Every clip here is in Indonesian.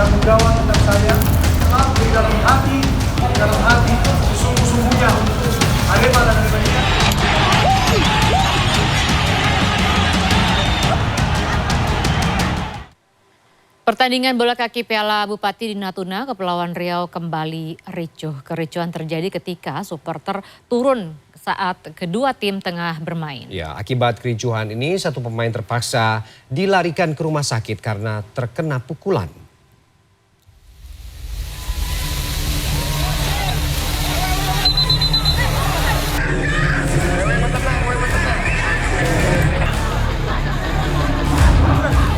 tanggung jawab tentang saya, tetap di dalam hati, sesungguh-sungguhnya untuk Arema dan Arema. Pertandingan bola kaki Piala Bupati di Natuna, Kepulauan Riau kembali ricuh. Kericuhan terjadi ketika supporter turun saat kedua tim tengah bermain. Ya, akibat kericuhan ini satu pemain terpaksa dilarikan ke rumah sakit karena terkena pukulan.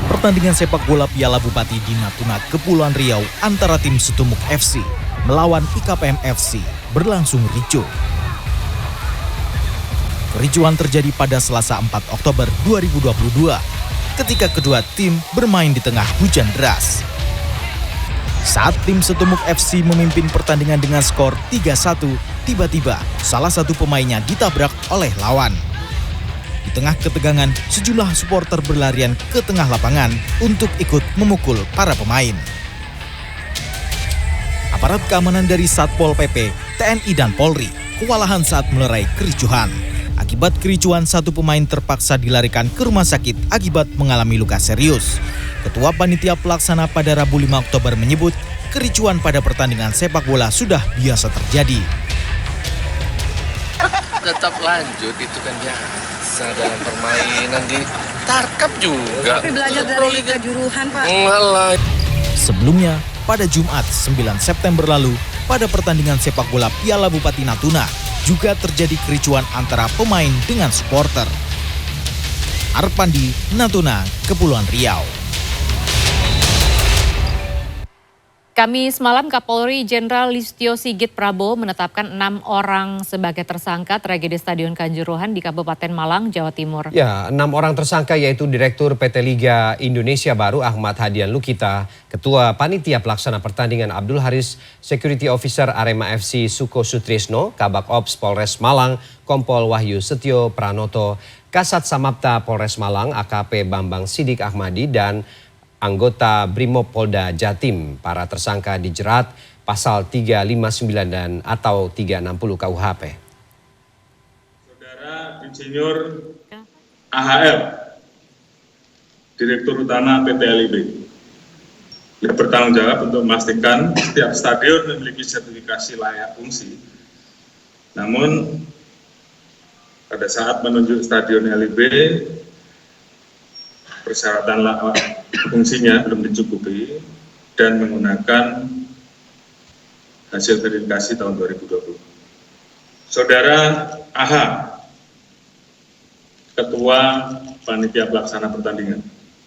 Pertandingan sepak bola Piala Bupati di Natuna, Kepulauan Riau antara tim Setumuk FC melawan IKPM FC berlangsung ricuh. Kericuhan terjadi pada Selasa 4 Oktober 2022 ketika kedua tim bermain di tengah hujan deras. Saat tim Setumuk FC memimpin pertandingan dengan skor 3-1, tiba-tiba salah satu pemainnya ditabrak oleh lawan. Di tengah ketegangan, sejumlah supporter berlarian ke tengah lapangan untuk ikut memukul para pemain. Aparat keamanan dari Satpol PP, TNI dan Polri kewalahan saat melerai kericuhan. Akibat kericuhan, satu pemain terpaksa dilarikan ke rumah sakit akibat mengalami luka serius. Ketua Panitia Pelaksana pada Rabu 5 Oktober menyebut kericuhan pada pertandingan sepak bola sudah biasa terjadi. Tetap lanjut, itu kan biasa dalam permainan di Tarkam juga. Tapi belajar dari kejuruhan, Pak. Ngalah. Sebelumnya, pada Jumat 9 September lalu, pada pertandingan sepak bola Piala Bupati Natuna, juga terjadi kericuhan antara pemain dengan supporter. Arpandi, Natuna, Kepulauan Riau. Kamis malam Kapolri Jenderal Listio Sigit Prabowo menetapkan 6 orang sebagai tersangka tragedi Stadion Kanjuruhan di Kabupaten Malang, Jawa Timur. Ya, 6 orang tersangka yaitu Direktur PT Liga Indonesia Baru Ahmad Hadian Lukita, Ketua Panitia Pelaksana Pertandingan Abdul Haris, Security Officer Arema FC Suko Sutrisno, Kabak Ops Polres Malang Kompol Wahyu Setio Pranoto, Kasat Samapta Polres Malang AKP Bambang Sidik Ahmadi, dan anggota Brimopolda Jatim. Para tersangka dijerat pasal 359 dan atau 360 KUHP. Saudara Insinyur AHL, Direktur Utama PT LIB, yang bertanggung jawab untuk memastikan setiap stadion memiliki sertifikasi layak fungsi. Namun pada saat menunjuk stadion LIB, persyaratan fungsinya belum dicukupi dan menggunakan hasil verifikasi tahun 2020. Saudara AH, Ketua Panitia Pelaksana Pertandingan,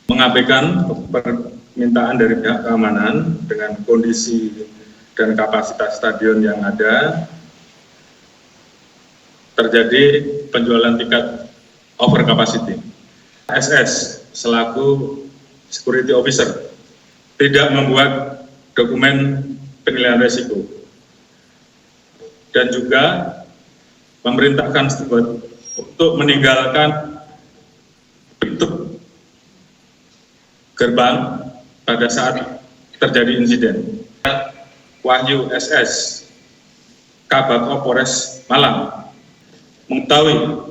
mengabaikan permintaan dari pihak keamanan dengan kondisi dan kapasitas stadion yang ada, terjadi penjualan tiket over capacity. SS selaku security officer tidak membuat dokumen penilaian risiko dan juga memerintahkan steward untuk meninggalkan pintu gerbang pada saat terjadi insiden. Wahyu SS, Kabak Polres Malang, mengetahui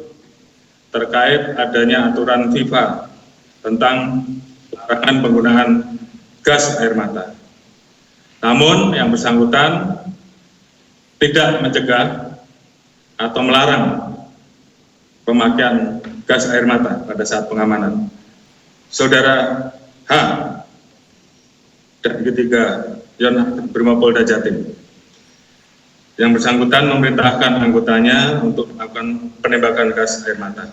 terkait adanya aturan FIFA tentang larangan penggunaan gas air mata. Namun yang bersangkutan tidak mencegah atau melarang pemakaian gas air mata pada saat pengamanan. Saudara H dan ketiga Yon Brimopolda Jatim, yang bersangkutan memerintahkan anggotanya untuk melakukan penembakan gas air mata.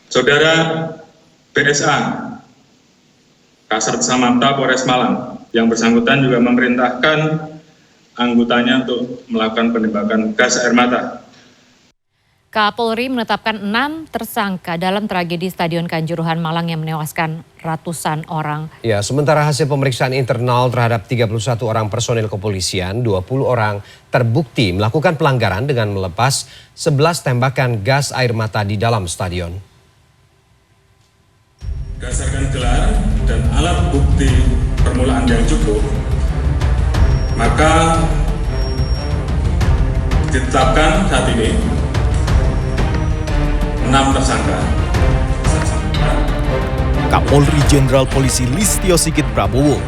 Saudara BSA, Kasat Samapta Polres Malang, yang bersangkutan juga memerintahkan anggotanya untuk melakukan penembakan gas air mata. Kapolri menetapkan 6 tersangka dalam tragedi Stadion Kanjuruhan Malang yang menewaskan ratusan orang. Ya, sementara hasil pemeriksaan internal terhadap 31 orang personil kepolisian, 20 orang terbukti melakukan pelanggaran dengan melepas 11 tembakan gas air mata di dalam stadion. Berdasarkan gelar dan alat bukti permulaan yang cukup, maka ditetapkan saat ini 6 tersangka. Kapolri Jenderal Polisi Listio Sigit Prabowo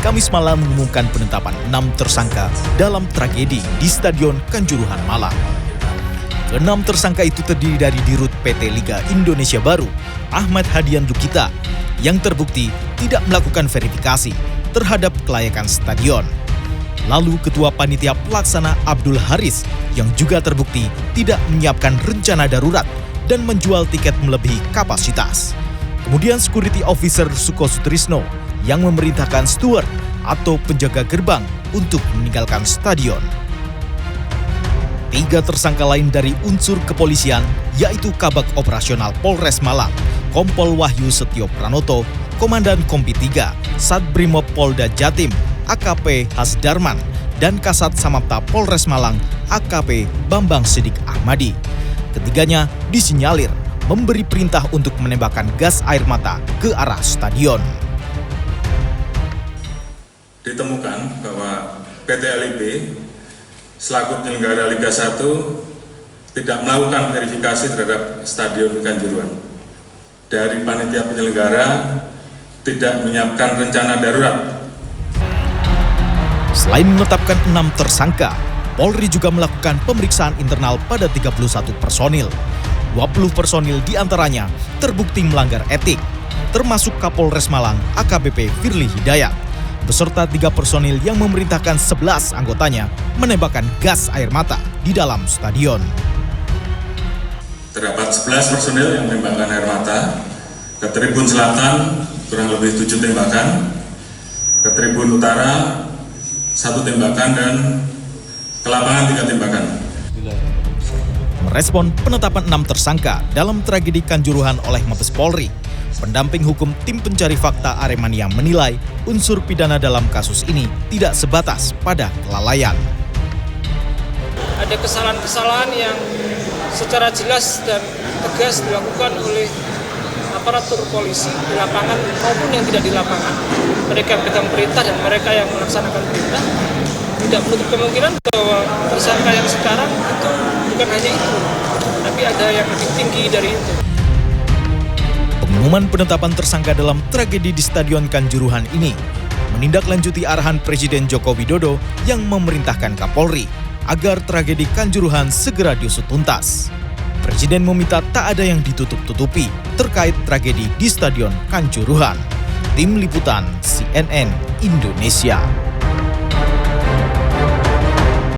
Kamis malam mengumumkan penetapan 6 tersangka dalam tragedi di Stadion Kanjuruhan Malang. Ke-6 tersangka itu terdiri dari Dirut PT Liga Indonesia Baru, Ahmad Hadian Lukita, yang terbukti tidak melakukan verifikasi terhadap kelayakan stadion. Lalu Ketua Panitia Pelaksana Abdul Haris, yang juga terbukti tidak menyiapkan rencana darurat dan menjual tiket melebihi kapasitas. Kemudian Security Officer Suko Sutrisno, yang memerintahkan steward atau penjaga gerbang untuk meninggalkan stadion. 3 tersangka lain dari unsur kepolisian, yaitu Kabag Operasional Polres Malang, Kompol Wahyu Setio Pranoto, Komandan Kompi 3, Satbrimob Polda Jatim, AKP Hasdarman, dan Kasat Samapta Polres Malang, AKP Bambang Sidik Ahmadi. Ketiganya disinyalir memberi perintah untuk menembakkan gas air mata ke arah stadion. Ditemukan bahwa PT LIB selaku penyelenggara Liga 1 tidak melakukan verifikasi terhadap Stadion Kanjuruhan. Dari panitia penyelenggara tidak menyiapkan rencana darurat. Selain menetapkan 6 tersangka, Polri juga melakukan pemeriksaan internal pada 31 personil. 20 personil diantaranya terbukti melanggar etik, termasuk Kapolres Malang AKBP Firly Hidayat, beserta 3 personil yang memerintahkan 11 anggotanya menembakkan gas air mata di dalam stadion. Terdapat 11 personil yang menembakkan air mata, ke tribun selatan kurang lebih 7 tembakan, ke tribun utara 1 tembakan, dan ke lapangan 3 tembakan. Merespon penetapan 6 tersangka dalam tragedi Kanjuruhan oleh Mabes Polri, pendamping hukum tim pencari fakta Aremania menilai unsur pidana dalam kasus ini tidak sebatas pada kelalaian. Ada kesalahan-kesalahan yang secara jelas dan tegas dilakukan oleh aparatur polisi di lapangan maupun yang tidak di lapangan. Mereka yang pegang perintah dan mereka yang melaksanakan perintah. Tidak menutup kemungkinan bahwa tersangka yang sekarang itu bukan hanya itu, tapi ada yang lebih tinggi dari itu. Pengumuman penetapan tersangka dalam tragedi di Stadion Kanjuruhan ini menindaklanjuti arahan Presiden Joko Widodo yang memerintahkan Kapolri agar tragedi Kanjuruhan segera diusut tuntas. Presiden meminta tak ada yang ditutup-tutupi terkait tragedi di Stadion Kanjuruhan. Tim Liputan CNN Indonesia.